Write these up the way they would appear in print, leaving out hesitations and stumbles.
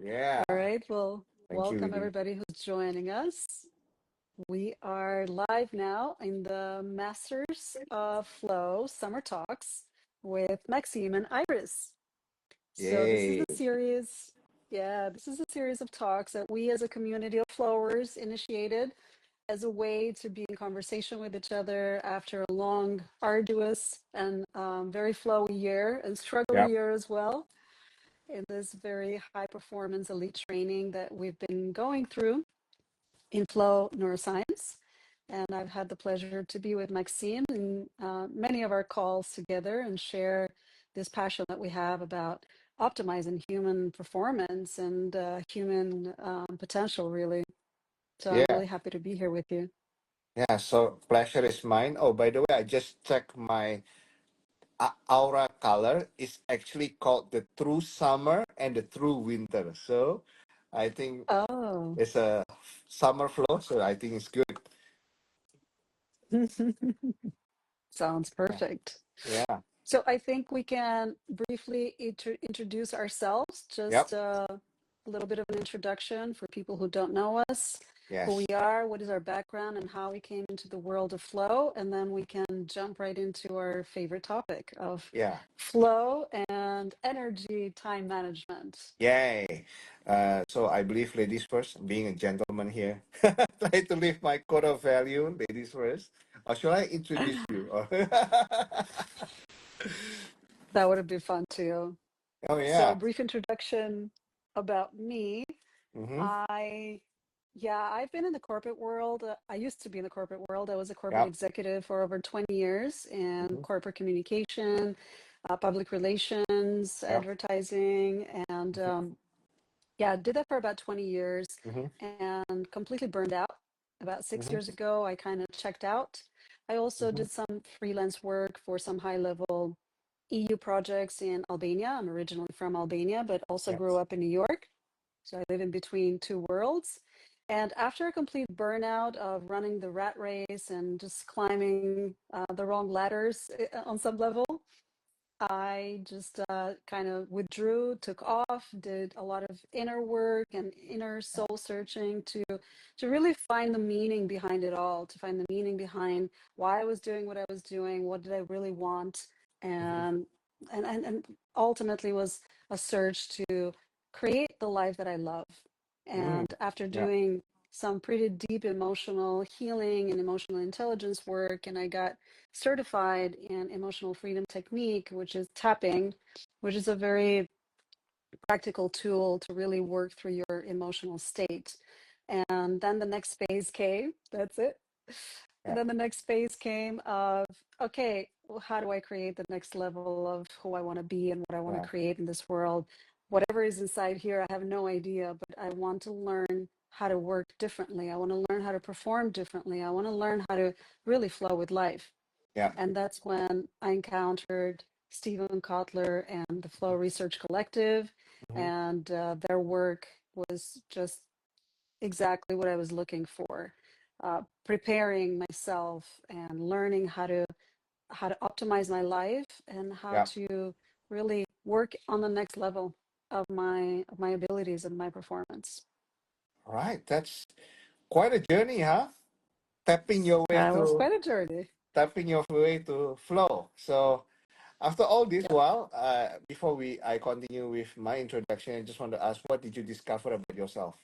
Yeah. All right. Well, Thank you, welcome Lily. everybody who's joining us. We are live now in the Masters of Flow Summer Talks with Maxime and Iris. So this is Yay. a series, this is a series of talks that we as a community of flowers initiated as a way to be in conversation with each other after a long, arduous, and very flowy year and struggly Yep. year as well, in this very high performance elite training that we've been going through in Flow Neuroscience. And I've had the pleasure to be with Maxime in many of our calls together and share this passion that we have about optimizing human performance and human potential, really. So I'm Yeah. really happy to be here with you. Yeah. So pleasure is mine. Oh, by the way, I just checked my aura color. It's actually called the true summer and the true winter. So I think Oh, it's a summer flow. So I think it's good. sounds Yeah. perfect. Yeah. So I think we can briefly introduce ourselves, just Yep. a little bit of an introduction for people who don't know us, who we Yes. are, what is our background, and how we came into the world of flow. And then we can jump right into our favorite topic of Yeah. flow and energy time management. Yay. So I believe ladies first, being a gentleman here. Try to live my code of value, ladies first. Or should I introduce you? That would have been fun too. Oh So, yeah. brief introduction about me. Mm-hmm. I, I've been in the corporate world. I used to be in the corporate world. I was a corporate Yep. executive for over 20 years in Mm-hmm. corporate communication, public relations, Yep. advertising, and did that for about 20 years Mm-hmm. and completely burned out. About six Mm-hmm. years ago, I kind of checked out. I also Mm-hmm. did some freelance work for some high level EU projects in Albania. I'm originally from Albania, but also Yep. grew up in New York. So I live in between two worlds. And after a complete burnout of running the rat race and just climbing the wrong ladders on some level, I just kind of withdrew, took off, did a lot of inner work and inner soul searching to really find the meaning behind it all, to find the meaning behind why I was doing what I was doing, what did I really want, Mm-hmm. and and ultimately was a search to create the life that I love. Mm. And after Yeah. doing some pretty deep emotional healing and emotional intelligence work, and I got certified in emotional freedom technique, which is tapping, which is a very practical tool to really work through your emotional state. And then the next phase came. That's it. And Yeah. then the next phase came of, okay, well, how do I create the next level of who I want to be and what I want to Yeah. create in this world? Whatever is inside here, I have no idea, but I want to learn how to work differently. I want to learn how to perform differently. I want to learn how to really flow with life. Yeah. And that's when I encountered 𝗕𝗂𝗏𝗪 and the Flow Research Collective. Mm-hmm. And their work was just exactly what I was looking for. Preparing myself and learning how to optimize my life and how Yeah. to really work on the next level of my abilities and my performance. All right. That's quite a journey, huh? Tapping your way That was to quite a journey. tapping your way to flow. So after all this Yeah. while, before I continue with my introduction, I just want to ask, what did you discover about yourself?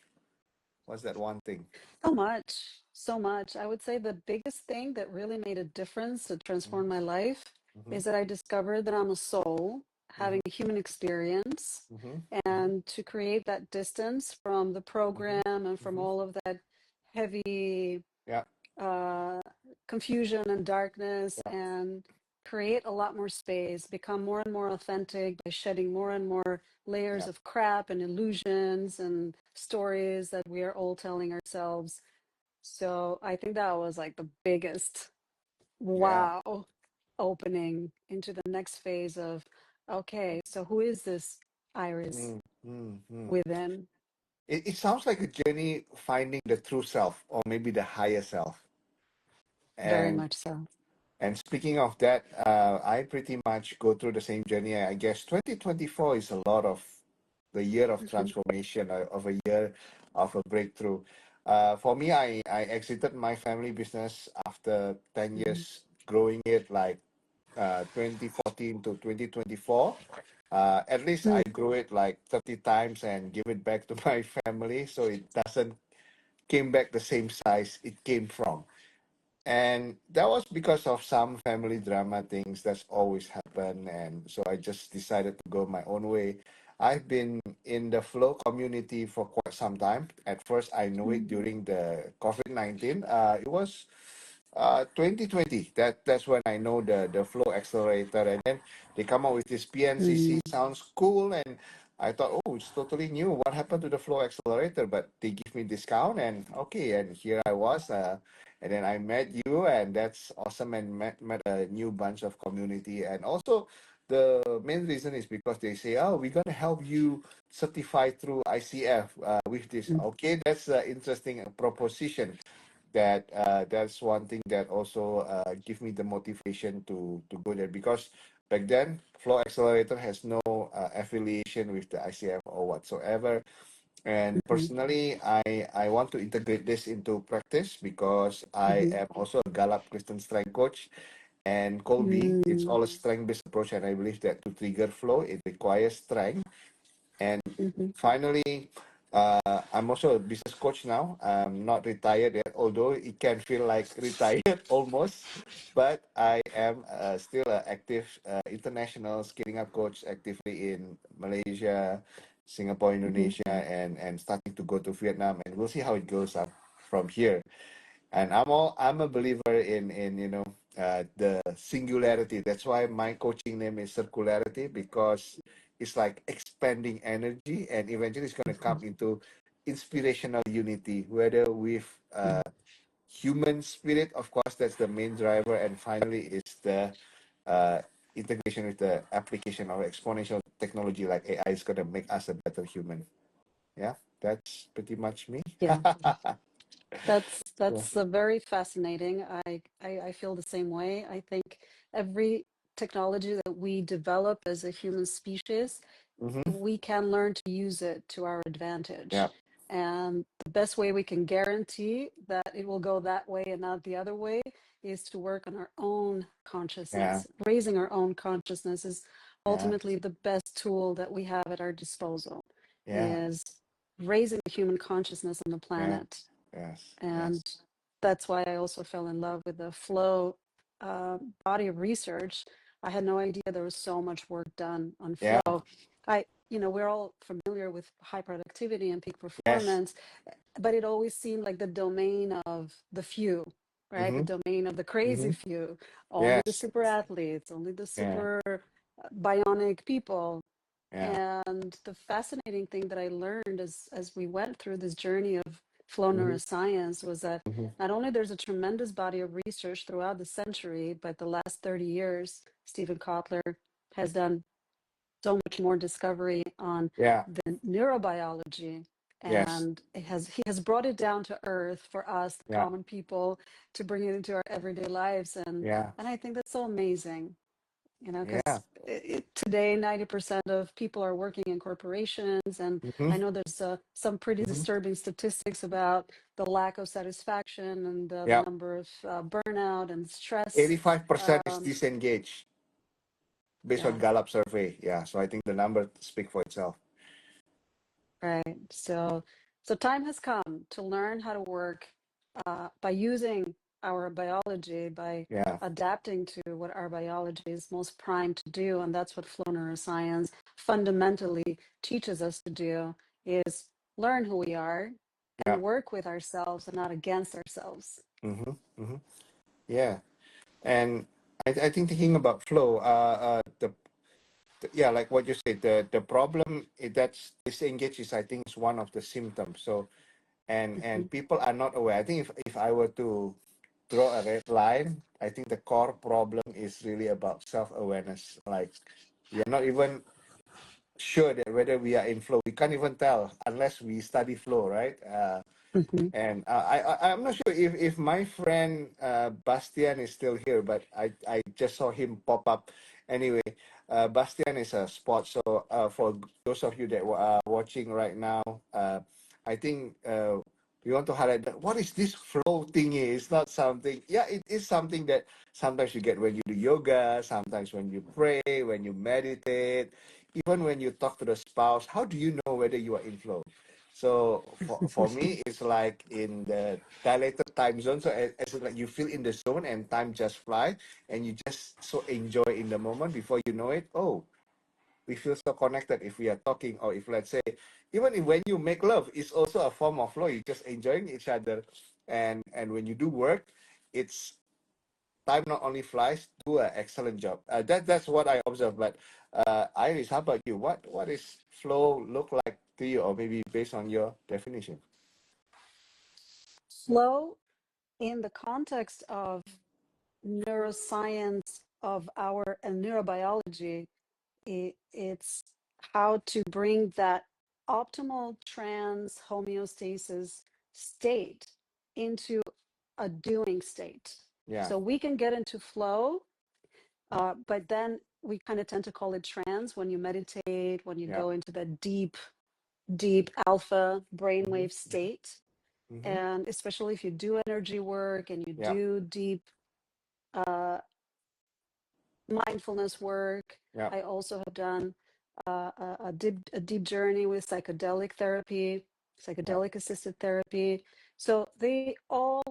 What's that one thing? So much, so much. I would say the biggest thing that really made a difference to transform my life Mm-hmm. is that I discovered that I'm a soul Mm-hmm. having a human experience, Mm-hmm. Mm-hmm. and to create that distance from the Mm-hmm. program and from Mm-hmm. all of that heavy Yeah. uh, confusion and darkness, Yeah. and create a lot more space, become more and more authentic by shedding more and more layers Yeah. of crap and illusions and stories that we are all telling ourselves. So I think that was like the biggest Yeah. wow opening into the next phase of, okay, so who is this Iris Mm, mm, mm. within? It sounds like a journey finding the true self, or maybe the higher self. Very And much so. and speaking of that, I pretty much go through the same journey. I guess 2024 is a lot of the year of Mhm. transformation, of a year of a breakthrough. For me, I exited my family business after 10 Mhm. years growing it, like 2014 to 2024. At least I Mm. grew it like 30 times and give it back to my family, so it doesn't came back the same size it came from. And that was because of some family drama things that's always happen. And so I just decided to go my own way. I've been in the flow community for quite some time. At first, I knew it Mm. during the COVID-19. It was 2020. That's when I know the flow accelerator. And then they come up with this PNCC, Mm. sounds cool. And I thought, oh, it's totally new. What happened to the flow accelerator? But they give me discount, and okay, and here I was. And then I met you, and that's awesome. And met a new bunch of community. And also, the main reason is because they say, oh, we're gonna help you certify through ICF with this. Mm. Okay, that's an interesting proposition. That's one thing that also give me the motivation to go there, because back then Flow Accelerator has no affiliation with the ICF or whatsoever. And Mhm. personally, I want to integrate this into practice, because I Mhm. am also a Gallup Christian strength coach. And Colby, it's Mm. all a strength-based approach, and I believe that to trigger flow, it requires strength. And Mhm. finally, I'm also a business coach now. I'm not retired yet, although it can feel like retired almost. But I am still an active international scaling up coach, actively in Malaysia, Singapore, Mhm. Indonesia, and starting to go to Vietnam. And we'll see how it goes up from here. And I'm a believer in the singularity. That's why my coaching name is circularity, because it's like expanding energy, and eventually it's going to come into inspirational unity, whether with Mm. human spirit, of course, that's the main driver, and finally is the uh, integration with the application of exponential technology like AI is going to make us a better human. Yeah, that's pretty much me. Yeah. That's Yeah. very fascinating. I feel the same way. I think every technology that we develop as a human species, Mm-hmm. we can learn to use it to our advantage. Yeah. And the best way we can guarantee that it will go that way and not the other way is to work on our own Yeah. consciousness. Raising our own consciousness is Yeah. ultimately the best tool that we have at our disposal, Yeah. is raising the human consciousness on the Yeah. planet. Yes. And Yes. that's why I also fell in love with the flow body of research. I had no idea there was so much work done on Yeah. flow. We're all familiar with high productivity and peak Yes. performance, but it always seemed like the domain of the few, right? The Mm-hmm. domain of the crazy Mm-hmm. few, only the Yes. super athletes, only the Yeah. super bionic people. Yeah. And the fascinating thing that I learned as we went through this journey of flow Mm-hmm. neuroscience was that Mm-hmm. not only there's a tremendous body of research throughout the century, but the last 30 years, Stephen Kotler has done so much more discovery on Yeah. the neurobiology, Yes. and he has brought it down to earth for us, the Yeah. common people, to bring it into our everyday lives. and Yeah. and I think that's so amazing, Yeah. because today 90% of people are working in corporations, and Mm-hmm. I know there's some pretty Mm-hmm. disturbing statistics about the lack of satisfaction and the Yeah. number of burnout and stress. 85% is um, disengaged based on yeah, Gallup survey. Yeah. So I think the number speak for itself. right. So time has come to learn how to work by using our biology, by Yeah. adapting to what our biology is most primed to do. And that's what flow neuroscience fundamentally teaches us to do, is learn who we are Yeah. and work with ourselves and not against ourselves. Mm-hmm. Mm-hmm. Yeah. And I think thinking about flow, yeah, like what you said, the problem that's disengaged is, I think, is one of the symptoms. So and Mhm. people are not aware. I think if I were to draw a red line, I think the core problem is really about self-awareness. Like, we are not even sure that whether we are in flow. We can't even tell unless we study flow, right? Mhm. And I'm not sure if my friend Bastian is still here, but I just saw him pop up. Anyway, Bastian is a sport. So for those of you that are watching right now, I think we want to highlight that what is this flow thingy? It's not something. Yeah, it is something that sometimes you get when you do yoga, sometimes when you pray, when you meditate, even when you talk to the spouse. How do you know whether you are in flow? So for me, it's like in the dilated time zone. So as in like you feel in the zone and time just fly, and you just so enjoy in the moment. Before you know it, oh, we feel so connected if we are talking, or if let's say even if when you make love, it's also a form of flow. You're just enjoying each other, and when you do work, it's time not only flies, do an excellent job. That's what I observe. But Iris, how about you? What is flow look like to you, or maybe based on your definition? Flow, in the context of neuroscience of our and neurobiology, it's how to bring that optimal trans homeostasis state into a doing state. Yeah, So we can get into flow, but then we kind of tend to call it trance when you meditate, when you yeah. go into the deep alpha Mm-hmm. brainwave state. Mm-hmm. And especially if you do energy work and you Yeah, do deep uh, mindfulness work. yeah, I also have done a deep journey with psychedelic therapy, yeah, psychedelic assisted therapy. So they all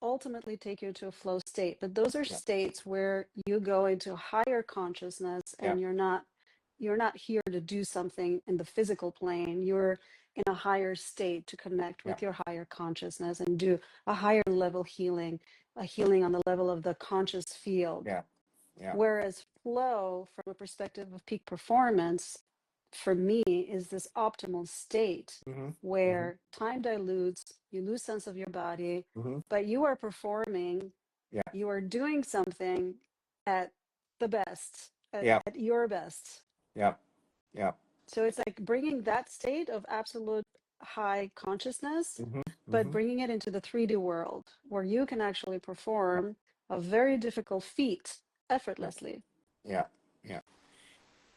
ultimately take you to a flow state, but those are yeah, states where you go into higher consciousness yeah, and you're not here to do something in the physical plane. You're in a higher state to connect yeah, with your higher consciousness and do a higher level healing, a healing on the level of the conscious field. yeah, yeah. Whereas flow, from a perspective of peak performance, for me, is this optimal state Mm-hmm. Mm-hmm. where time dilutes, you lose sense of your body, Mm-hmm. but you are performing, Yeah, you are doing something at the best, yeah, at your best. yeah, yeah. So it's like bringing that state of absolute high consciousness, Mm-hmm. but Mm-hmm. bringing it into the 3D world where you can actually perform a very difficult feat Yeah, effortlessly. yeah, yeah,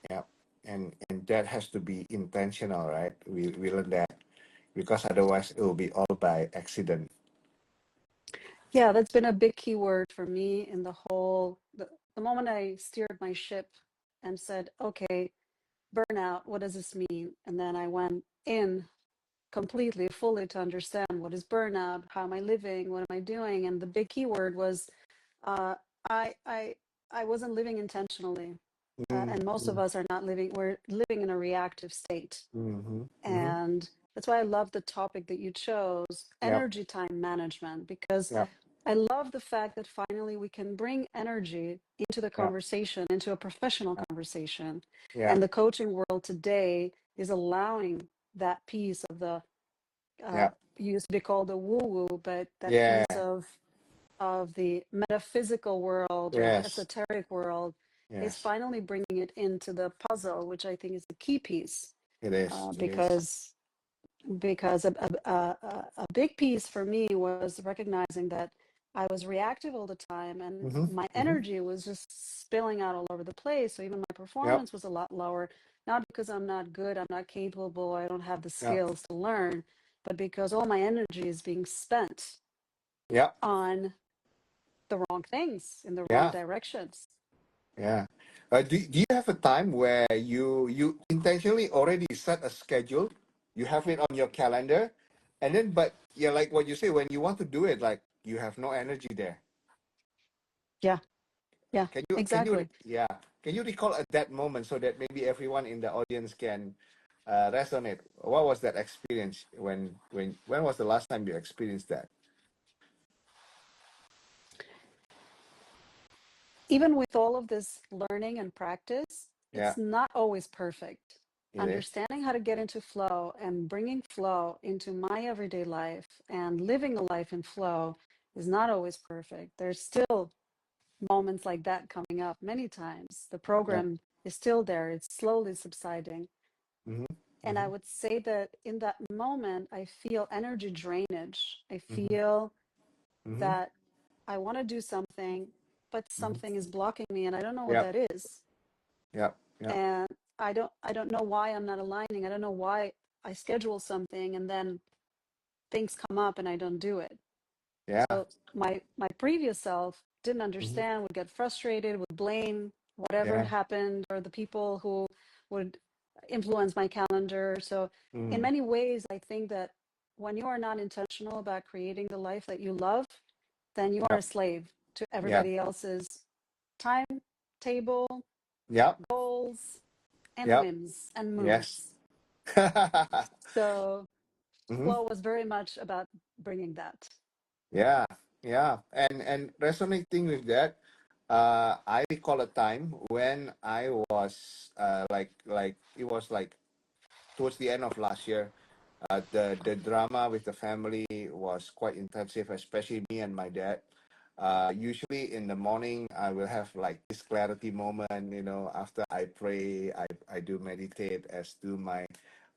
yeah. And that has to be intentional, right? We learn that because otherwise it will be all by accident. Yeah, that's been a big keyword for me in the moment I steered my ship and said, okay, burnout, what does this mean? And then I went in completely, fully to understand what is burnout, how am I living, what am I doing? And the big keyword was uh, I, I, I wasn't living intentionally. And most Mm-hmm. of us are not living, we're living in a reactive state. Mm-hmm. Mm-hmm. And that's why I love the topic that you chose, Yep, energy time management, because yep, I love the fact that finally we can bring energy into the yep, conversation, into a professional conversation. yeah, And the coaching world today is allowing that piece of the, yeah, used to be called the woo woo, but that yeah, piece of the metaphysical world or the yes, esoteric world is yes. finally bringing it into the puzzle, which I think is the key piece. It is. It is. Because a big piece for me was recognizing that I was reactive all the time and Mm-hmm. my Mm-hmm. energy was just spilling out all over the place. So even my Yep. performance was a lot lower, not because I'm not good, I'm not capable, I don't have the Yep. skills to learn, but because all my energy is being spent Yep. on the wrong things in the wrong Yeah. directions. Yeah. Do you have a time where you intentionally already set a schedule, you have it on your calendar, and then but yeah, like what you say, when you want to do it, like you have no energy there. Yeah, yeah, Can you exactly. yeah, can you recall at that moment so that maybe everyone in the audience can resonate? What was that experience when was the last time you experienced that? Even with all of this learning and practice, Yeah, it's not always perfect. it is. Understanding how to get into flow and bringing flow into my everyday life and living a life in flow is not always perfect. There's still moments like that coming up many times. The Yeah. program is still there, it's slowly subsiding. Mm-hmm. And I would say that in that moment, I feel energy drainage. I Mm-hmm. feel Mm-hmm. that I want to do something, but Mm-hmm. something is blocking me and I don't know what Yep. that is. Yep. Yep. And I don't know why I'm not aligning. I don't know why I schedule something and then things come up and I don't do it. Yeah. So my previous self didn't Mm-hmm. understand, would get frustrated, would blame whatever Yeah. happened or the people who would influence my calendar. So in Mm. many ways, I think that when you are not intentional about creating the life that you love, then you are a Yep. slave to Yeah. everybody else's timetable, Yep. goals, and Yep. whims and Yes. moods. So Mm-hmm. flow was very much about bringing that. Yeah, yeah, and resonating with that, I recall a time when I was like it was like towards the end of last year. The drama with the family was quite intensive, especially me and my dad. Usually in the morning, I will have like this clarity moment. You know, after I pray, I do meditate, as do my,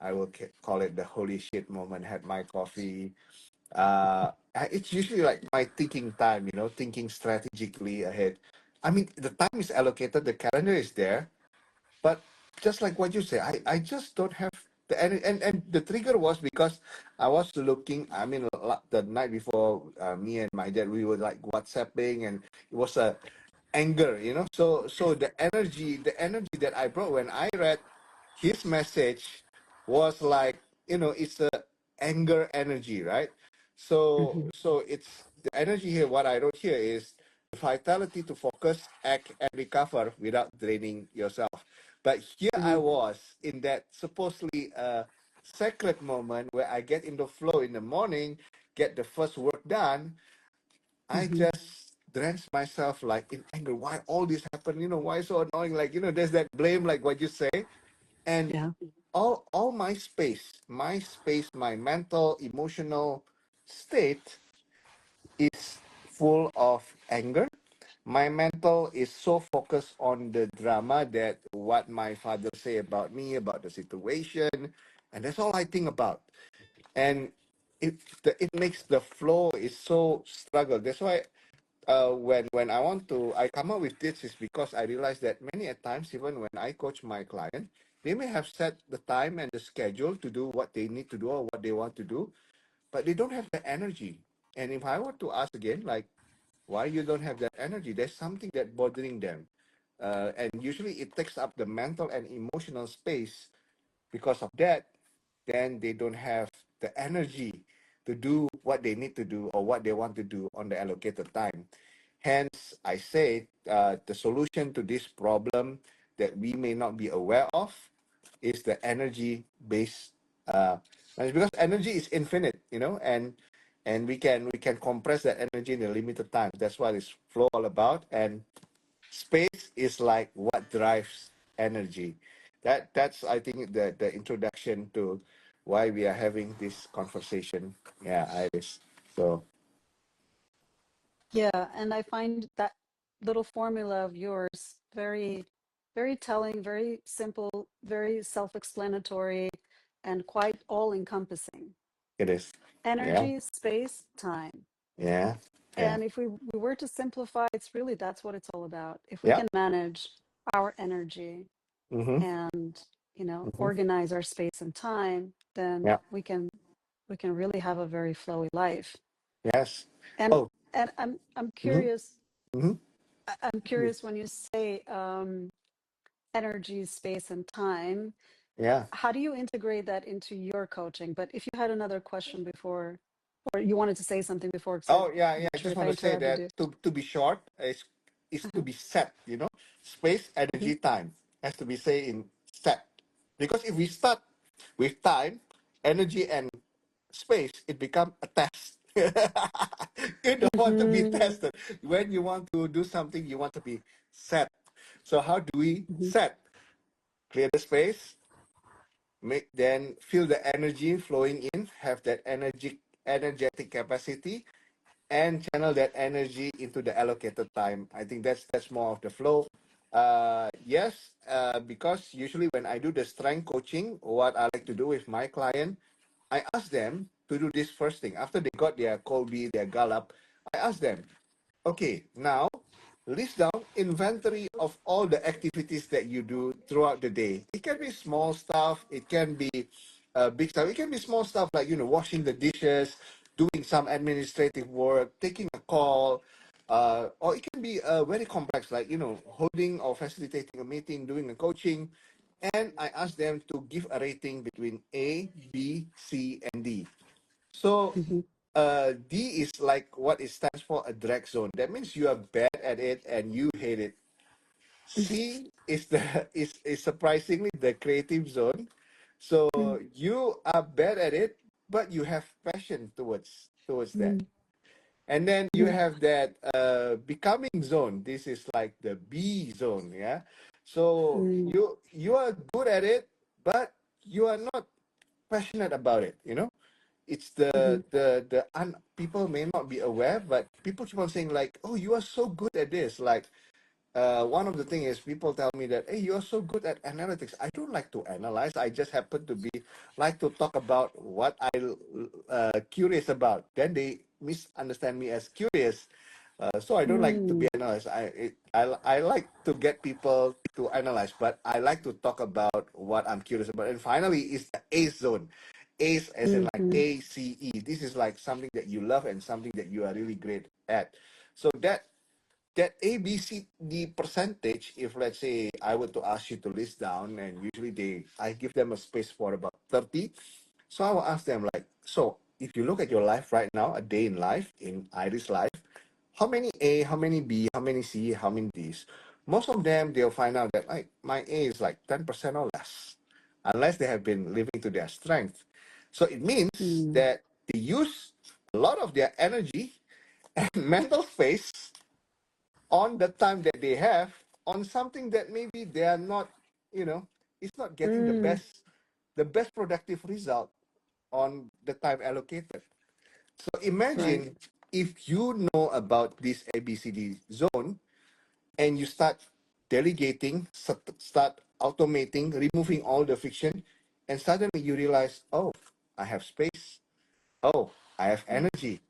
I will call it the holy shit moment. Had my coffee, it's usually like my thinking time, you know, thinking strategically ahead. I mean, the time is allocated, the calendar is there, but just like what you say, I just don't have the energy. And the trigger was because I was looking, I mean, the night before, me and my dad, we were like WhatsApping, and it was a anger, you know. So the energy that I brought when I read his message was like, you know, it's a anger energy, right? So it's the energy here. What I wrote here is the vitality to focus, act, and recover without draining yourself. But here I Mhm, was in that supposedly sacred moment where I get into flow in the morning, get the first work done. I mhm. just drench myself like in anger. Why all this happened? You know, why so annoying? Like, you know, there's that blame, like what you say. And Yeah. all my space, my mental, emotional state is full of anger. My mental is so focused on the drama that what my father say about me, about the situation, and that's all I think about. And it makes the flow is so struggle. That's why when I come up with this is because I realize that many a times, even when I coach my client, they may have set the time and the schedule to do what they need to do or what they want to do, but they don't have the energy. And if I were to ask again, like, why you don't have that energy, there's something that bothering them. And usually it takes up the mental and emotional space. Because of that, then they don't have the energy to do what they need to do or what they want to do on the allocated time. Hence, I say the solution to this problem that we may not be aware of is the energy-based. Because energy is infinite, you know, and we can compress that energy in a limited time. That's what it's flow all about. And space is like what drives energy. That's I think the introduction to why we are having this conversation. Yeah, Iris. So Yeah, and I find that little formula of yours very, very telling, very simple, very self-explanatory, and quite all-encompassing. it is. Yeah, Energy, space, time. yeah, yeah. And if we were to simplify, it's really that's what it's all about. If we Yeah. can manage our energy Mm-hmm. and, Mm-hmm. organize our space and time, then Yeah. we can really have a very flowy life. Yes. And Oh. and I'm Mm-hmm. curious. Mm-hmm. I'm curious when you say energy, space, and time. Yeah. How do you integrate that into your coaching? But if you had another question before, or you wanted to say something before, because I'm Oh, yeah, yeah. not I sure just if want I to say interrupted that you. to be short is to Uh-huh. be set, you know, space, Mhm. energy, time has to be say in set. Because if we start with time, energy, and space, it become a test. You don't want to be Mhm. tested. When you want to do something, you want to be set. So how do we Mhm. set? Clear the space, then feel the energy flowing in, have that energetic capacity, and channel that energy into the allocated time. I think that's more of the flow. Yes, because usually when I do the strength coaching, what I like like to do with my client, I ask them to do this first thing. After they got their 𝗘𝗁, their 𝗙𝗪, I ask them, okay, now list down inventory of all the activities that you do throughout the day. It can be small stuff, it can be big stuff, it can be small stuff like, washing the dishes, doing some administrative work, taking a call, or it can be very complex, like, holding or facilitating a meeting, doing a coaching. And I ask them to give a rating between A, B, C, and D. So D is like what it stands for, a drag zone. That means you are bad at it and you hate it. C is the is surprisingly the creative zone. So you are bad at it, but you have passion towards that. And then you have that becoming zone. This is like the B zone, yeah. So you are good at it, but you are not passionate about it. It's people may not be aware, but people keep on saying like, oh, you are so good at this. Like, one of the things is people tell me that, hey, you're so good at analytics. I don't like to analyze. I just happen to be like to talk about what I curious about. Then they misunderstand me as curious. So I don't like to be analyzed. I like to get people to analyze, but I like to talk about what I'm curious about. And finally, is the ACE zone. ACE as in like ACE. This is like something that you love and something that you are really great at. So that A, B, C, D percentage, if let's say I were to ask you to list down, and usually I give them a space for about 30. So I will ask them like, so if you look at your life right now, a day in life, in Iris' life, how many A, how many B, how many C, how many D's? Most of them, they'll find out that like my A is like 10% or less, unless they have been living to their strength. So it means that they use a lot of their energy and mental space on the time that they have on something that maybe they are not, it's not getting the best productive result on the time allocated. So imagine if you know about this ABCD zone and you start delegating, start automating, removing all the friction, and suddenly you realize, oh, I have space. Oh, I have energy.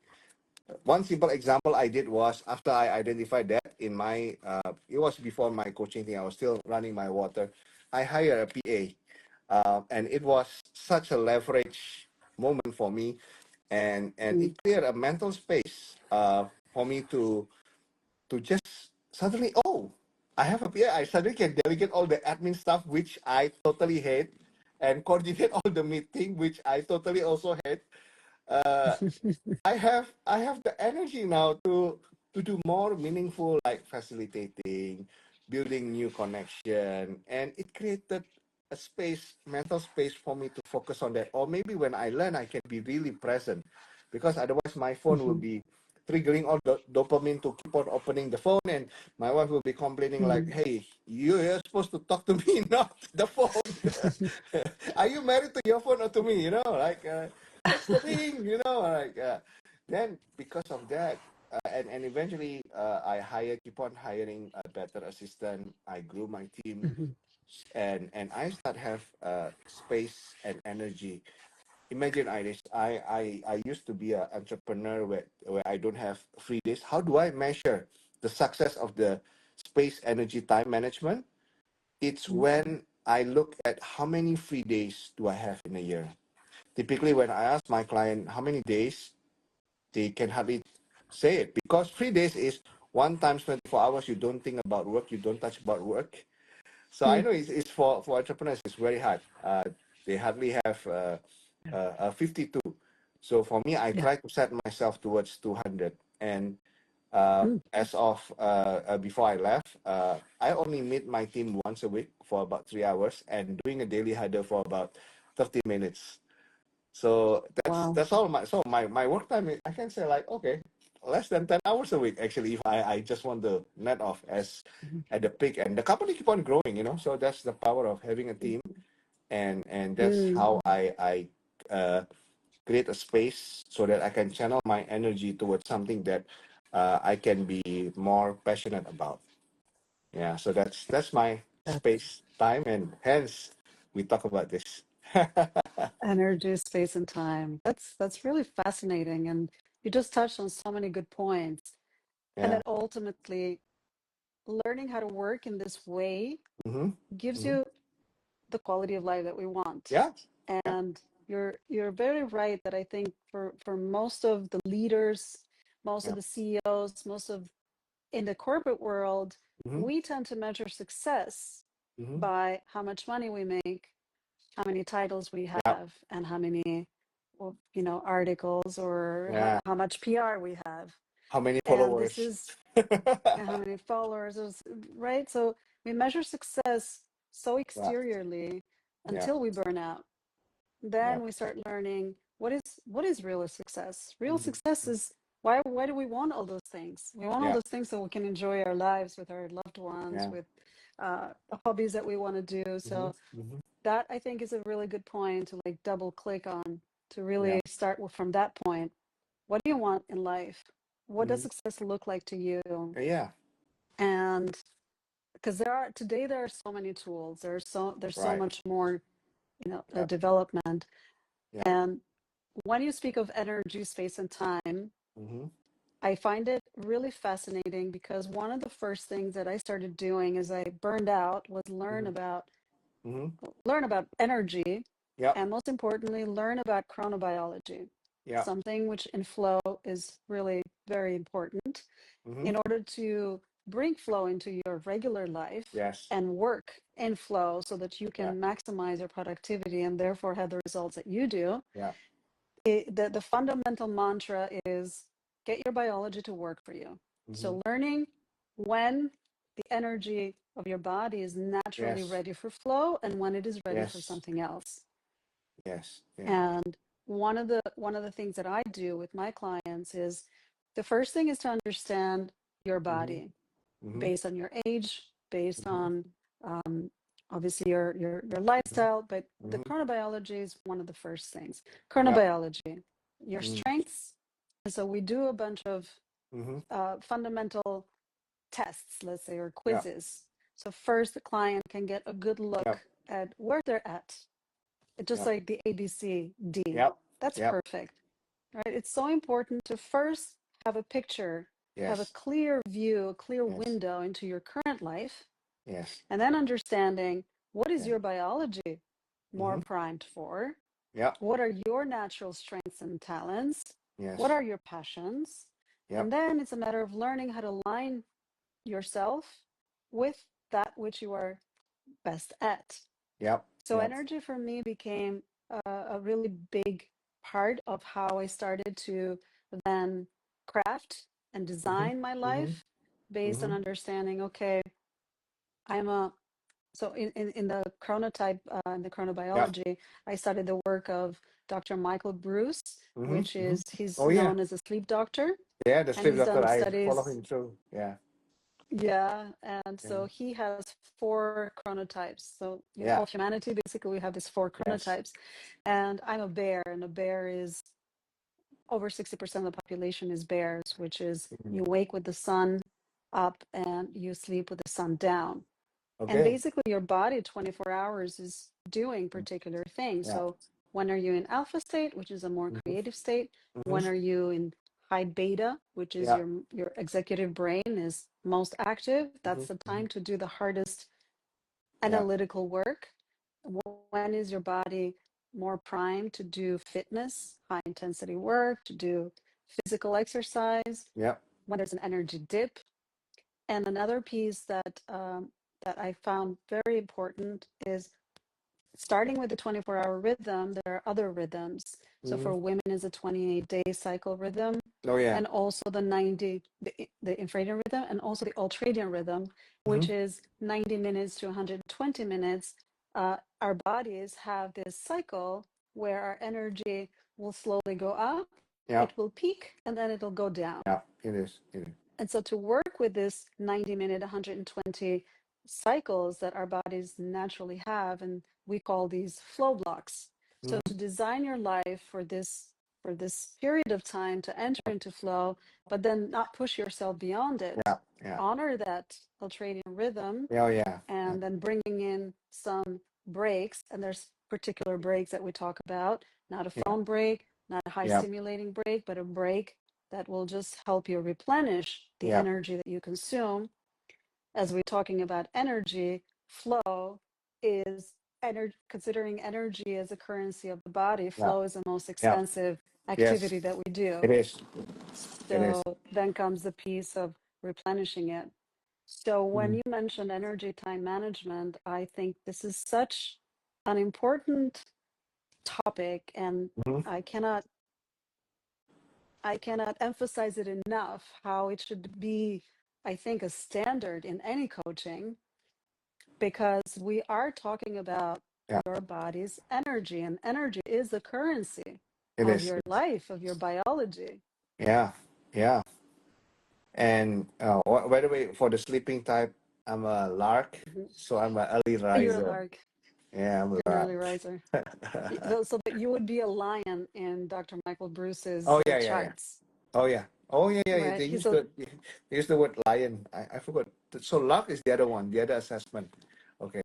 One simple example I did was after I identified that in my, it was before my coaching thing, I was still running my water. I hired a PA, and it was such a leverage moment for me, and it cleared a mental space for me to just suddenly, oh, I have a PA. I suddenly can delegate all the admin stuff, which I totally hate, and coordinate all the meeting, which I totally also hate. Uh, I have the energy now to do more meaningful, like facilitating, building new connection, and it created a space, mental space for me to focus on that. Or maybe when I learn, I can be really present, because otherwise my phone will be triggering all the dopamine to keep on opening the phone, and my wife will be complaining like, "Hey, you're supposed to talk to me, not the phone. Are you married to your phone or to me? Like." That's the thing, like then because of that, and eventually I keep on hiring a better assistant. I grew my team, and I start have space and energy. Imagine, Irish, I used to be an entrepreneur where I don't have free days. How do I measure the success of the space, energy, time management? It's when I look at how many free days do I have in a year. Typically, when I ask my client how many days, they can hardly say it, because 3 days is 1 times 24 hours. You don't think about work, you don't touch about work. So I know it's for entrepreneurs, it's very hard. They hardly have 52. So for me, I try to set myself towards 200. And as of before I left, I only meet my team once a week for about 3 hours and doing a daily huddle for about 30 minutes. So that's all my work time. I can say like, okay, less than 10 hours a week actually, if I just want to net off as at the peak, and the company keep on growing, so that's the power of having a team, and that's how I create a space so that I can channel my energy towards something that I can be more passionate about. Yeah, so that's my space time, and hence we talk about this. Energy, space, and time. That's really fascinating, and you just touched on so many good points. And Yeah. that ultimately, learning how to work in this way Mm-hmm. gives Mm-hmm. you the quality of life that we want. Yeah. Yeah. And you're very right that I think for most of the leaders, most of Yeah. the CEOs, most of in the corporate world, Mm-hmm. we tend to measure success Mm-hmm. by how much money we make, how many titles we Yeah. have, and how many, well, articles or Yeah. how much PR we have. How many And this followers? is how many followers, right? So we measure success so Yeah. exteriorly Yeah. until we burn out. Yeah. Then we start learning what is real success. Real Mm-hmm. success is why do we want all those things? We want all Yeah. those things so we can enjoy our lives with our loved ones, Yeah. with the hobbies that we want to do. Mm-hmm. So Mm-hmm. that I think is a really good point to like double click on, to really Yeah. start from that point. What do you want in life? What does Mm-hmm. success look like to you? Yeah. And because today there are so many tools, there's so Right. much more Yeah. development. Yeah. And when you speak of energy, space, and time, Mm-hmm. I find it really fascinating because one of the first things that I started doing as I burned out was Mm-hmm. Mm-hmm. learn about energy, Yep. and most importantly, learn about chronobiology, Yeah. something which in flow is really very important Mm-hmm. in order to bring flow into your regular life Yes. and work in flow so that you Yeah. can maximize your productivity and therefore have the results that you do. Yeah. The fundamental mantra is get your biology to work for you. Mm-hmm. So learning when the energy of your body is naturally Yes. ready for flow and when it is ready for Yes. something else. Yes. Yeah. And one of the things that I do with my clients is the first thing is to understand your Mm-hmm. body Mm-hmm. based on your age, based Mm-hmm. on obviously your Mm-hmm. lifestyle, but the Mm-hmm. chronobiology is one of the first things. Yeah. Chronobiology, your Mm-hmm. strengths. And so we do a bunch of Mm-hmm. fundamental tests, let's say, or Yeah. quizzes. So first the client can get a good Yep. look at where they're at. It's just Yep. like the ABCD. Yep. That's Yep. perfect, right? It's so important to first have a picture, have a Yes. clear view, a clear Yes. window into your current life, Yes. and then understanding what is Yeah. your biology more Mm-hmm. primed for, Yep. what are your natural strengths and talents, what Yes. are your passions, Yep. and then it's a matter of learning how to align yourself with that which you are best at. Yep. So Yep. energy for me became a really big part of how I started to then craft and Mm-hmm. design my Mm-hmm. life based on Mm-hmm. understanding, okay, I'm a, so in the chronotype, in the Yep. chronobiology, I studied the work of Dr. Michael Bruce, Mm-hmm. which Mm-hmm. is, he's Oh yeah. known as a sleep doctor, Yeah. The and sleep he's doctor. done I follow studies. him too. Yeah. Yeah, and Yeah. so he has four chronotypes. So, Yeah. all humanity, basically, we have these four Yes. chronotypes. And I'm a bear, and a bear is over 60% of the population is bears, which is Mm-hmm. you wake with the sun up and you sleep with the sun down. And Okay. basically, your body 24 hours is doing particular things. Yeah. So, when are you in alpha state, which is a more Mm-hmm. creative state? Mm-hmm. When are you in high beta, which is Yeah. your executive brain is most active? Mm-hmm. That's the Mm-hmm. time to do the hardest Yeah. analytical work. When is your body more primed to do fitness, high intensity work, to do physical exercise? Yeah. When there's an energy dip? And another piece that I found very important is starting with the 24-hour rhythm, there are other rhythms. So Mm-hmm. for women is a 28-day cycle rhythm, Oh yeah. and also the infradian rhythm, and also the ultradian rhythm, Mm-hmm. which is 90 minutes to 120 minutes. Our bodies have this cycle where our energy will slowly go up, Yeah. it will peak, and then it'll go down. Yeah. It is. It is. And so to work with this 90-minute, 120 cycles that our bodies naturally have, and we call these flow blocks. So Mm-hmm. to design your life for this period of time to enter into flow, but then not push yourself beyond it, Yeah. Yeah. honor that ultradian rhythm, Yeah. Oh yeah. Yeah. and then bringing in some breaks. And there's particular breaks that we talk about, not a Yeah. phone break, not a high Yeah. stimulating break, but a break that will just help you replenish the Yeah. energy that you consume. As we're talking about energy, flow is considering energy as a currency of the body. Yeah. Flow is the most Yeah. expensive Yes, activity that we do. it is. It So is. then comes the piece of replenishing it. So when Mm. you mentioned energy time management, I think this is such an important topic, and Mhm. I cannot emphasize it enough how it should be, I think, a standard in any coaching, because we are talking about Yeah, your body's energy, and energy is the currency it of is. your life, of your biology. Yeah, yeah. And by the way, for the sleeping type, I'm a lark, Mhm. so I'm an early You're a riser. lark, Yeah, I'm a you're an early lark. riser. So that you would be a lion in Dr. Michael Bruce's Oh yeah, yeah, yeah. charts, Oh yeah. Oh yeah, yeah. right? They He's use a the word lion. I forgot. So lark is the other one, the other assessment. Okay.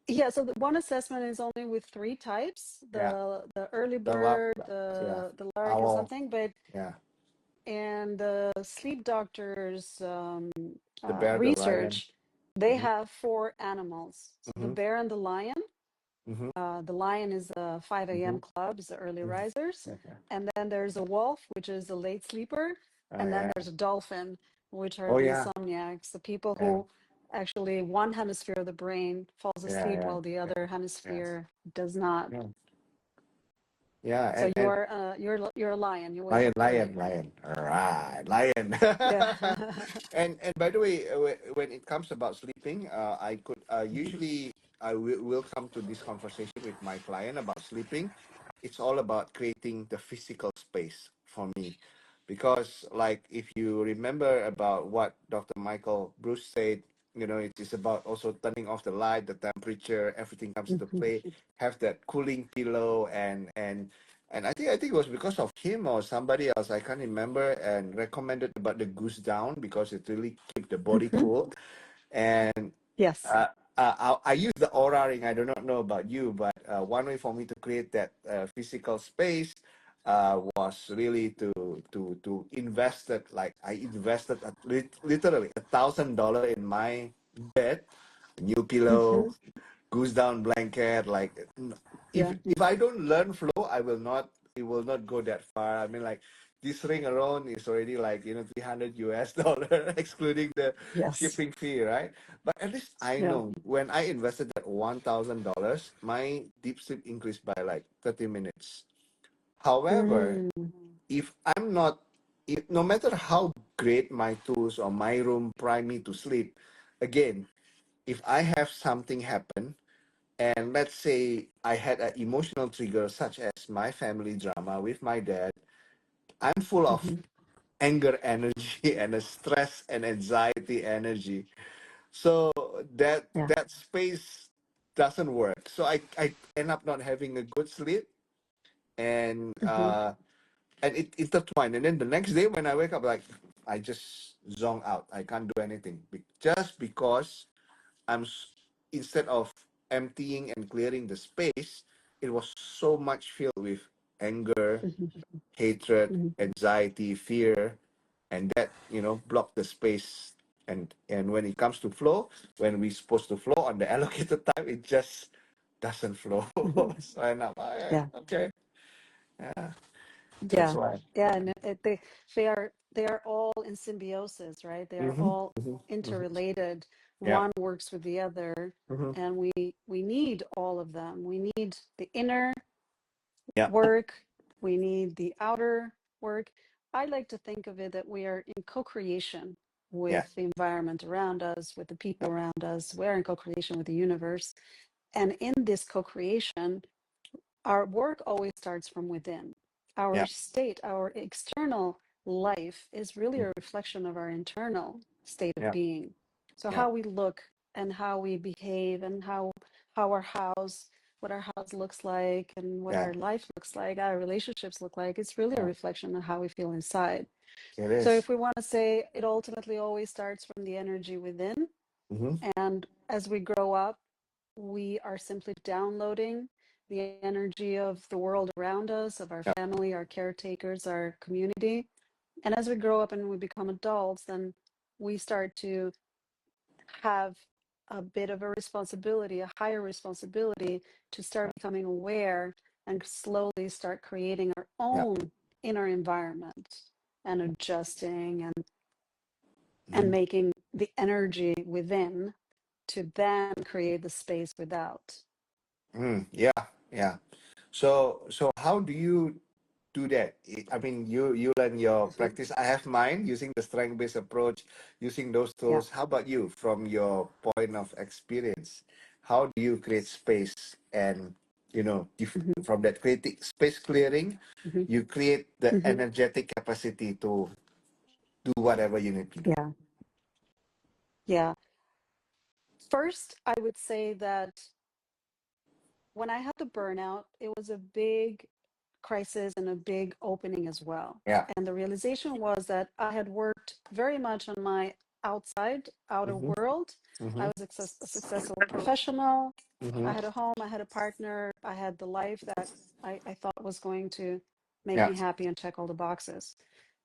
Yeah, so the one assessment is only with three types: Yeah. the early The lark. bird, Yeah. the lark, and Owl. something. But Yeah. and the sleep doctors The bear, the lion. research, they Mm-hmm. have four animals: so the Mm-hmm. bear and the lion. Mm-hmm. The lion is the 5 Mm-hmm. a.m. club, is the early Mm-hmm. risers. Okay. And then there's a wolf, which is the late sleeper. And then Yeah. there's a dolphin, which are Oh the yeah. insomniacs, the people Yeah. who actually one hemisphere of the brain falls Yeah. asleep Yeah. while the Yeah. other Yes. hemisphere does not. Yeah. Yeah. So And you're a lion. You wake lion, up lion, early. lion. All right, lion. Yeah. And by the way, when it comes about sleeping, I could usually I will come to this conversation with my client about sleeping. It's all about creating the physical space for me, because like if you remember about what Dr. Michael Bruce said, it is about also turning off the light, the temperature, everything comes into Mhm. play. Have that cooling pillow and I think it was because of him or somebody else, I can't remember, and recommended about the goose down because it really keep the body Mhm. cool. And Yes. I use the aura ring. I do not know about you, but one way for me to create that physical space was really to invest it. Like I invested literally $1,000 in my bed, new pillow, Mhm. goose down blanket. Like if Yeah. if I don't learn flow, I will not. It will not go that far. I mean, like this ring alone is already like $300 excluding the Yes. shipping fee, right? But at least I Yeah. know when I invested that $1,000, my deep sleep increased by like 30 minutes. However, Mm. if I'm not, no matter how great my tools or my room prime me to sleep, again, if I have something happen, and let's say I had an emotional trigger such as my family drama with my dad, I'm full of Mhm. anger energy and a stress and anxiety energy. So that Yeah. that space doesn't work. So I end up not having a good sleep, and Mhm. it intertwined. And then the next day when I wake up, like I just zone out. I can't do anything just because instead of emptying and clearing the space, it was so much filled with anger, Mhm. hatred, Mhm. anxiety, fear, and that blocked the space. And when it comes to flow, when we're supposed to flow on the allocated time, it just doesn't flow. Mhm. So I know, Yeah. okay, yeah, that's Yeah, why. yeah, and they are all in symbiosis, right? They are Mm-hmm, all mm-hmm, mm-hmm. interrelated. Yeah. One works with the other, Mm-hmm. and we need all of them. We need the inner Yeah. work, we need the outer work. I like to think of it that we are in co-creation Yeah. with the environment around us, with the people around us. We're in co-creation with the universe, and in this co-creation, our work always starts from within. Our Yeah. state, our external life is really a reflection of our internal state of Yeah. being. So Yeah. how we look and how we behave and how our house, what our house looks like and what Yeah. our life looks like, our relationships look like, it's really a Yeah. reflection of how we feel inside. It So is. if we want to say it ultimately always starts from the energy within, Mm-hmm. and as we grow up, we are simply downloading the energy of the world around us, of our Yeah. family, our caretakers, our community. And as we grow up and we become adults, then we start to have a bit of a responsibility, a higher responsibility to start becoming aware and slowly start creating our Yeah. own inner environment and adjusting and Mhm. making the energy within to then create the space without. Yeah, yeah. So how do you do that? I mean, you learn your practice. I have mine using the strength-based approach, using those Yeah. tools. How about you, from your point of experience? How do you create space and, Mhm, from that creating space clearing, mhm, you create the mhm. energetic capacity to do whatever you need to do. Yeah. Yeah. First, I would say that when I had the burnout, it was a big crisis and a big opening as well. Yeah. And the realization was that I had worked very much on my outer Mm-hmm. world. I Mm-hmm. was a successful professional. Mm-hmm. I had a home, I had a partner, I had the life that I thought was going to make Yeah. me happy and check all the boxes.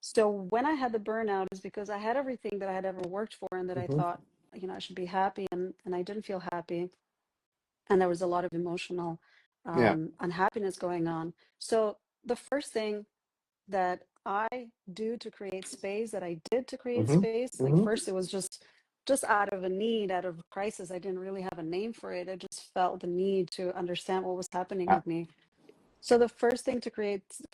So when I had the burnout is because I had everything that I had ever worked for and that I Mm-hmm. thought, I should be happy, and I didn't feel happy. And there was a lot of emotional Yeah. unhappiness going on. So the first thing that I do to create space, that I did to create Mm-hmm. space, like Mm-hmm. first it was just out of a need, out of a crisis. I didn't really have a name for it. I just felt the need to understand what was happening Yeah. with me. So the first thing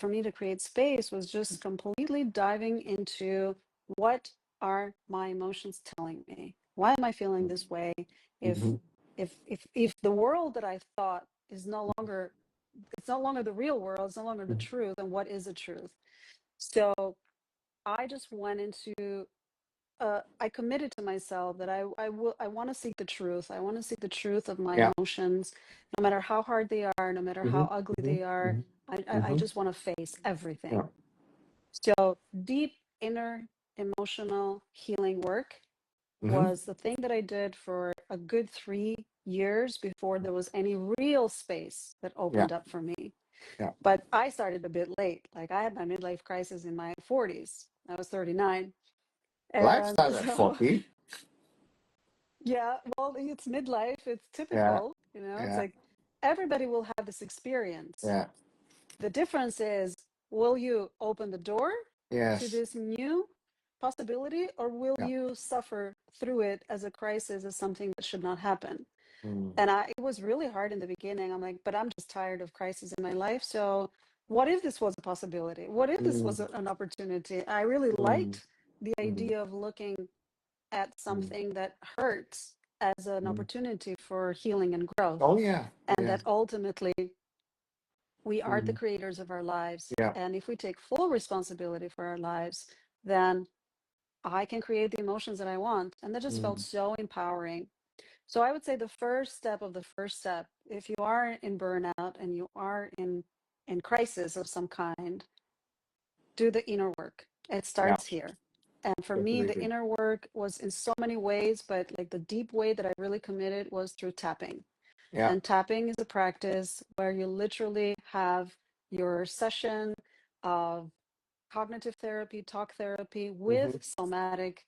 for me to create space was just completely diving into, what are my emotions telling me? Why am I feeling this way? If Mm-hmm. the world that I thought is no longer, it's no longer the real world, it's no longer the truth, then what is the truth? So I just went into, I committed to myself that I want to seek the truth. I want to seek the truth of my Yeah. emotions, no matter how hard they are, no matter Mm-hmm. how ugly Mm-hmm. they are. I Mm-hmm. just want to face everything. Yeah. So deep inner emotional healing work Mm-hmm. was the thing that I did for a good 3 years before there was any real space that Yeah. opened up for me. Yeah. But I started a bit late. Like, I had my midlife crisis in my 40s. I was 39. Life And starts at so, 40. yeah, well, it's midlife. It's Yeah. typical. It's Yeah. like everybody will have this experience. Yeah. The difference is, will you open the door to Yes. this new possibility, or will Yeah. you suffer through it as a crisis, as something that should not happen? Mm. And it was really hard in the beginning. I'm like, but I'm just tired of crises in my life. So what if this was a possibility? What if this Mm. was an opportunity? I really Mm. liked the Mm. idea of looking at Mm. something that hurts as an Mm. opportunity for healing and growth. Oh yeah. And Yeah. that ultimately we are the Mm. creators of our lives. Yeah. And if we take full responsibility for our lives, then I can create the emotions that I want. And that just felt Mm. so empowering. So I would say the first step of the first step, if you are in burnout and you are in crisis of some kind, do the inner work. It Yeah. starts here. And for me, the Definitely. inner work was in so many ways, but like the deep way that I really committed was through tapping. Yeah. And tapping is a practice where you literally have your session of cognitive therapy, talk therapy Mm-hmm. with somatic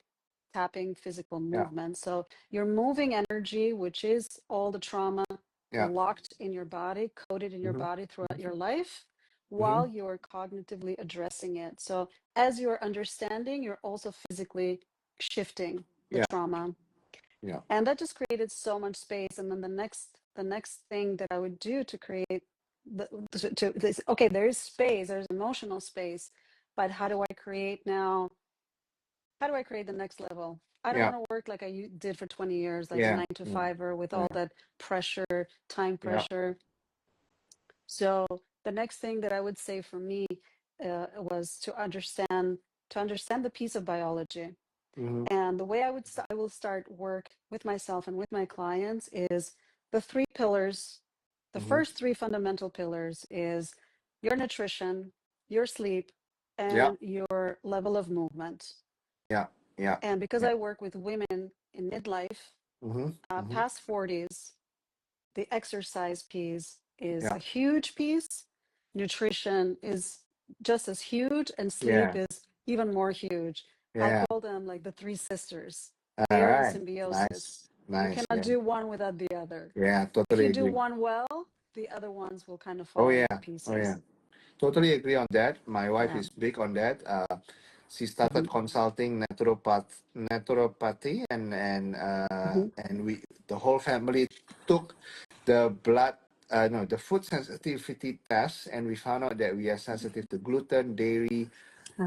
tapping, physical Yeah. movement. So you're moving energy, which is all the trauma Yeah. locked in your body, coded in your Mm-hmm. body throughout your life, Mm-hmm. while you're cognitively addressing it. So as you're understanding, you're also physically shifting the Yeah. trauma. Yeah. And that just created so much space. And then the next thing that I would do to create this, okay, there is space, there's emotional space, but how do I create now? How do I create the next level? I don't Yeah. want to work like I did for 20 years, like a Yeah. 9 to 5er with all Yeah. that pressure, time Yeah. pressure. So the next thing that I would say for me was to understand the piece of biology. Mm-hmm. And the way I will start work with myself and with my clients is the 3 pillars. The Mm-hmm. first 3 fundamental pillars is your nutrition, your sleep, Yeah. and your level of movement. Yeah. Yeah. And because Yeah. I work with women in midlife, Mm-hmm. Mm-hmm. past 40s, the exercise piece is Yeah. a huge piece. Nutrition is just as huge, and sleep Yeah. is even more huge. I Yeah. call them like the three sisters. All They are in right. symbiosis. Nice. You Nice. cannot Yeah. do one without the other. Yeah. If you Totally do agree. one well, the other ones will kind of Oh fall into yeah. Oh yeah. pieces. Totally agree on that. My wife Yeah. is big on that. She Hmm. started consulting naturopathy, Hmm. and we the whole family took the no, the food sensitivity test, and we found out that we are sensitive to gluten, dairy,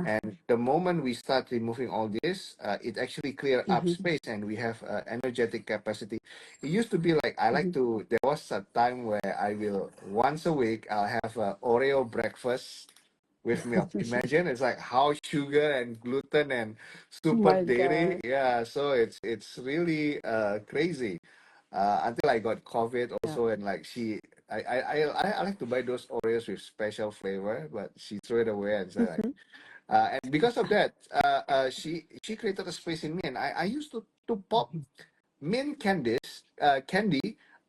and the moment we start removing all this, it actually clear up Hmm. space, and we have energetic capacity. It used to be like I like Hmm. to. There was a time where I will once a week I'll have a Oreo breakfast with milk. Imagine it's like how sugar and gluten and super My dairy. God. Yeah, so it's really crazy. Until I got COVID Yeah. also, and like I like to buy those Oreos with special flavor, but she threw it away and said like, Hmm. and because of that, she created a space in me, and I used to pop mint candy,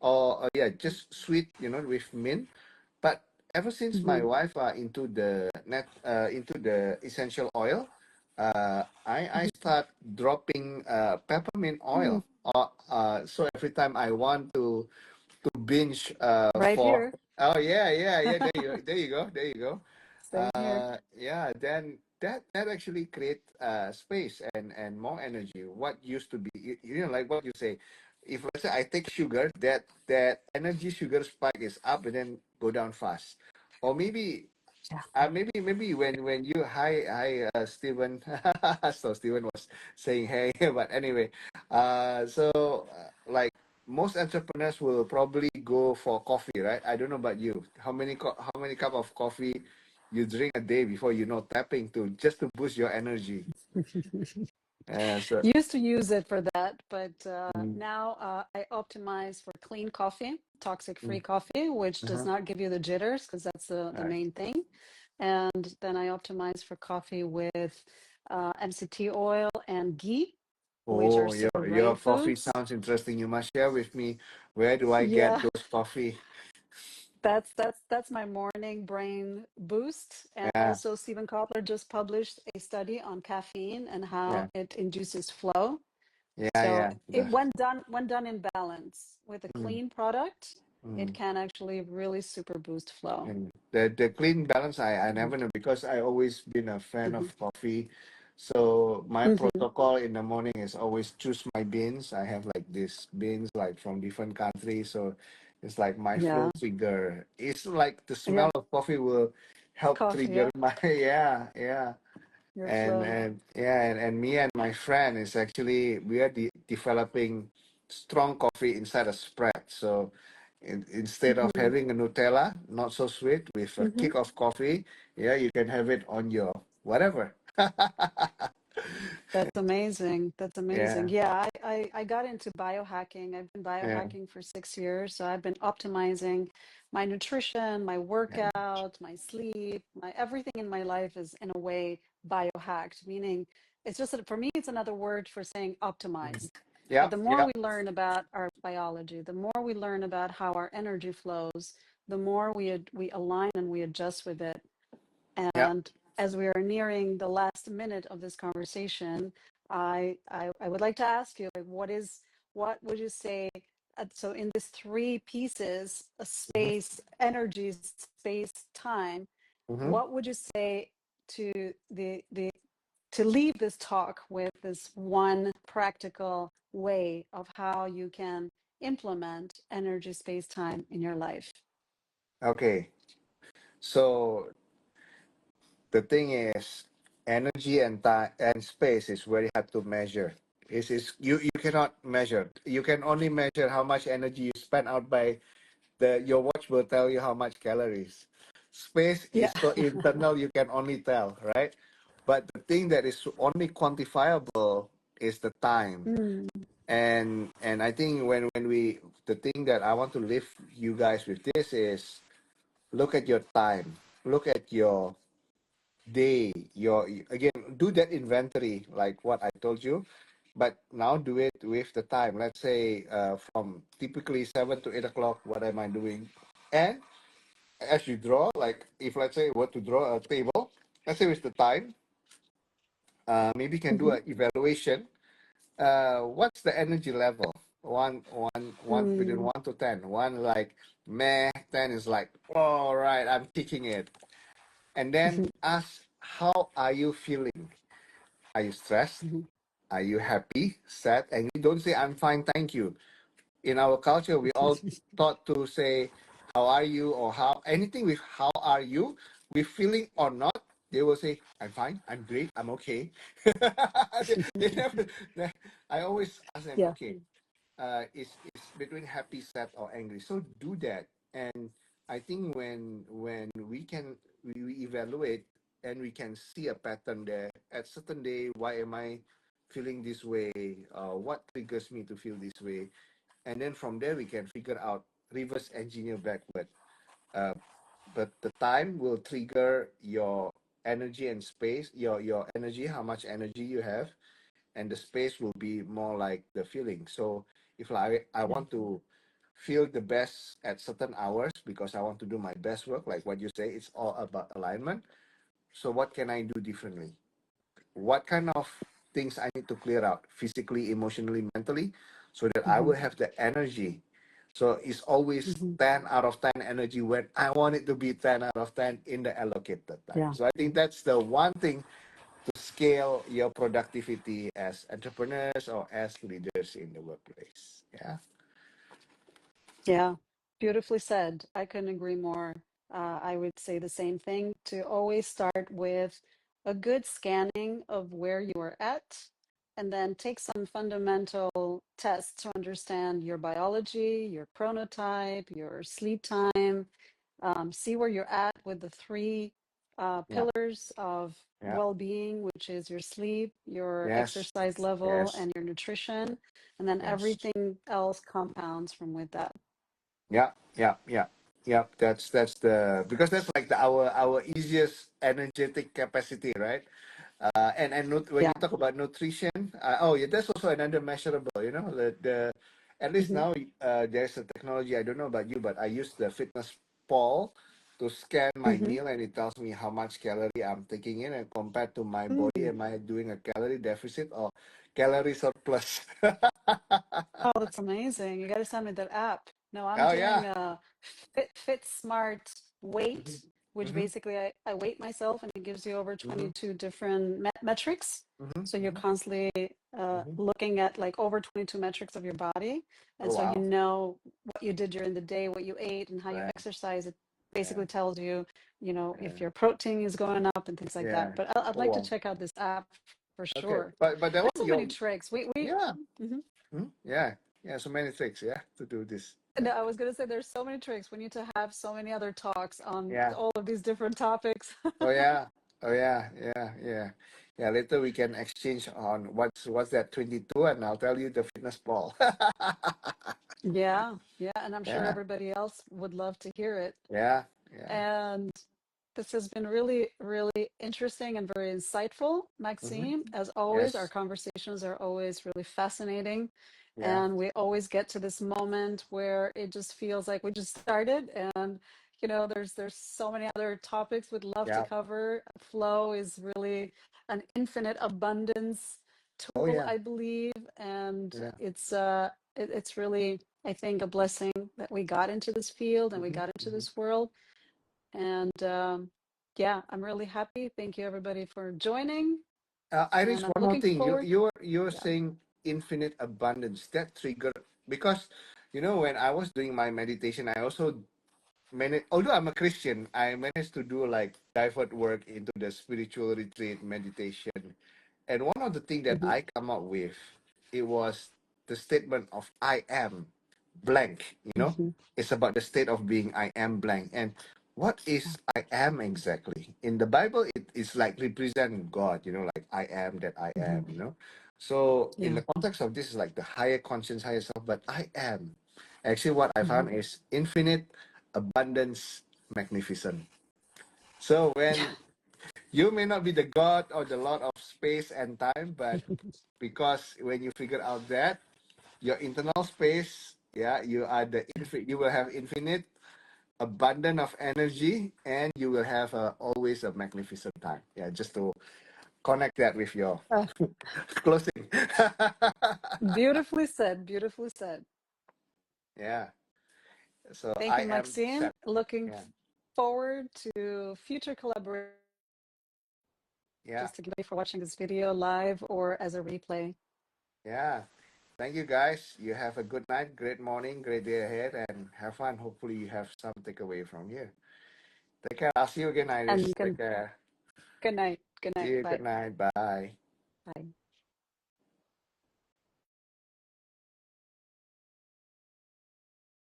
or yeah, just sweet, with mint. But ever since my Hmm. wife into the essential oil, I start dropping peppermint Hmm. oil. So every time I want to binge Right for here. oh yeah, there you go. Same here. Yeah, then that actually create space and more energy. What used to be, like what you say, if let's say I take sugar, that energy sugar spike is up and then go down fast. Or Yeah. maybe when you hi Steven. So Steven was saying hey, but anyway, like most entrepreneurs will probably go for coffee, right? I don't know about you. How many cup of coffee you drink a day before tapping to just to boost your energy? So Used to use it for that, but mm, now I optimize for clean coffee, toxic-free mm, coffee, which does uh-huh. not give you the jitters, because that's the Right. main thing. And then I optimize for coffee with MCT oil and ghee, which are Oh, super your brain coffee foods. sounds interesting. You must share with me, where do I get Yeah, those coffee? that's my morning brain boost. And Yeah, also Stephen Kotler just published a study on caffeine and how yeah, it induces flow. yeah, So yeah. it when done in balance with a Mm, clean product, it mm. can actually really super boost flow. And the clean balance, I Mhm. never know, because I always been a fan of Mhm. coffee. So my Mhm. protocol in the morning is always choose my beans. I have like these beans like from different countries. So it's like my flow Yeah, trigger. It's like the smell yeah, of coffee will help coffee, trigger yeah, my yeah. your And flow. and yeah, and me and my friend is actually we are developing strong coffee inside a spread. So instead of Mhm. having a Nutella, not so sweet, with a Mhm. kick of coffee, yeah, you can have it on your whatever. That's amazing. That's amazing. Yeah, Yeah, I got into biohacking. I've been yeah, biohacking for 6 years. So I've been optimizing my nutrition, my yeah. workout, my sleep, my everything in my life is in a way biohacked, meaning it's just that for me, it's another word for saying Mhm. optimized. But Yeah, the more yeah, we learn about our biology, the more we learn about how our energy flows, the more we align and we adjust with it. yeah. And as we are nearing the last minute of this conversation, I would like to ask you, like, what would you say? So in these three pieces, a Mm-hmm. space, energy, space, time, Mm-hmm. what would you say to the to leave this talk with this one practical way of how you can implement energy, space, time in your life? Okay. So the thing is, energy and time and space is very hard to measure. Is you cannot measure. You can only measure how much energy you spend out by your watch will tell you how much calories. Space Yeah. is so internal, you can only tell, right? But the thing that is only quantifiable is the time. Mm, And I think when we the thing that I want to leave you guys with this is, look at your time, look at your day, your again, do that inventory like what I told you, but now do it with the time. Let's say from typically 7 to 8 o'clock, what am I doing? And as you draw, like if let's say what to draw a table, let's say with the time, maybe you can do Mm-hmm. an evaluation. What's the energy level? One between Mm. 1 to 10. One like meh, 10 is like, all right, I'm kicking it. And then Mm-hmm. ask, how are you feeling? Are you stressed? Mm-hmm. Are you happy, sad? And you don't say, I'm fine, thank you. In our culture, we all taught to say, how are you? Or how, anything with how are you, with feeling or not, they will say, I'm fine, I'm great, I'm okay. They never, I always ask them, Yeah. okay, is between happy, sad, or angry. So do that. And I think when we evaluate and we can see a pattern there at certain day, why am I feeling this way? What triggers me to feel this way? And then from there we can figure out, reverse engineer backward. Uh, but the time will trigger your energy and space, your energy, how much energy you have, and the space will be more like the feeling. So if I Yeah. want to feel the best at certain hours because I want to do my best work, like what you say, it's all about alignment. So what can I do differently? What kind of things I need to clear out physically, emotionally, mentally, so that I Mm-hmm. will have the energy. So it's always Mm-hmm. 10 out of 10 energy when I want it to be 10 out of 10 in the allocated time. Yeah. So I think that's the one thing to scale your productivity as entrepreneurs or as leaders in the workplace. Yeah. Yeah, beautifully said. I couldn't agree more. I would say the same thing, to always start with a good scanning of where you are at, and then take some fundamental tests to understand your biology, your chronotype, your sleep time, see where you're at with the three Yeah. pillars of Yeah. well-being, which is your sleep, your Yes. exercise level, Yes. and your nutrition, and then Yes. everything else compounds from with that. Yeah, yeah, yeah, yeah. That's the, because that's like the our easiest energetic capacity, right? When Yeah. you talk about nutrition, oh yeah, that's also another measurable. You know, the at least Mhm. now there's a technology. I don't know about you, but I use the fitness pal to scan my Mhm. meal, and it tells me how much calorie I'm taking in, and compared to my body, Mm. am I doing a calorie deficit or calorie surplus? Oh, that's amazing. You got to send me that app. No, I'm Oh doing yeah. a Fit Smart weight, Mm-hmm. which Mm-hmm. basically I weight myself and it gives you over Mm-hmm. 22 different metrics. Mm-hmm. So you're Mm-hmm. constantly Mm-hmm. looking at like over 22 metrics of your body. And Oh so you wow. know what you did during the day, what you ate, and how you Right. exercise. It Yeah. basically tells you, if Yeah. your protein is going up and things like Yeah. that. But I'd Oh like to wow. check out this app for Okay. sure. But that There's one so many your, tricks. We yeah. Mhm. Yeah. Yeah. So many tricks. Yeah. To do this. Yeah. No, I was gonna say there's so many tricks. We need to have so many other talks on Yeah. all of these different topics. Oh yeah. Oh yeah. Yeah. Yeah. Yeah. Later we can exchange on what's that 22, and I'll tell you the fitness ball. Yeah, yeah, and I'm sure Yeah. everybody else would love to hear it. Yeah. Yeah. And this has been really, really interesting and very insightful, Mm-hmm. Maxime. As always, our Yes. conversations are always really fascinating. Yeah. And we always get to this moment where it just feels like we just started. And, there's so many other topics we'd love to Yeah. cover. Flow is really an infinite abundance Oh tool, yeah. I believe. And Yeah. it's really, I think, a blessing that we got into this field and we Mm-hmm. got into Mm-hmm. this world. And yeah, I'm really happy. Thank you, everybody, for joining. Iris, And I'm one more looking thing. forward. You're Yeah. saying infinite abundance. That triggered because when I was doing my meditation, I also managed. Although I'm a Christian, I managed to do like divert work into the spiritual retreat meditation. And one of the things that Mhm. I come up with, it was the statement of I am blank. Mhm. It's about the state of being I am blank. And what Yeah. is I am exactly? In the Bible, it is like represent God, like I am that I Mhm. am. So in Yeah. the context of this is like the higher conscience, higher self, but I am. Actually, what I Mhm. found is infinite abundance magnificent. So when you may not be the God or the Lord of space and time, but because when you figure out that your internal space, yeah, you are you will have infinite abundant of energy, and you will have always a magnificent time. Yeah, just to connect that with your Uh, closing. beautifully said. Beautifully said. Yeah. So Thank I you, am Maxime. set. Looking Yeah. forward to future collaborations. Yeah. To get for watching this video live or as a replay. Yeah. Thank you guys. You have a good night, great morning, great day ahead, and have fun. Hopefully you have some takeaway from here. Take care. I'll see you again, Iris. And Take care. good night. Good See night. you. Good Bye. night. Bye. Bye.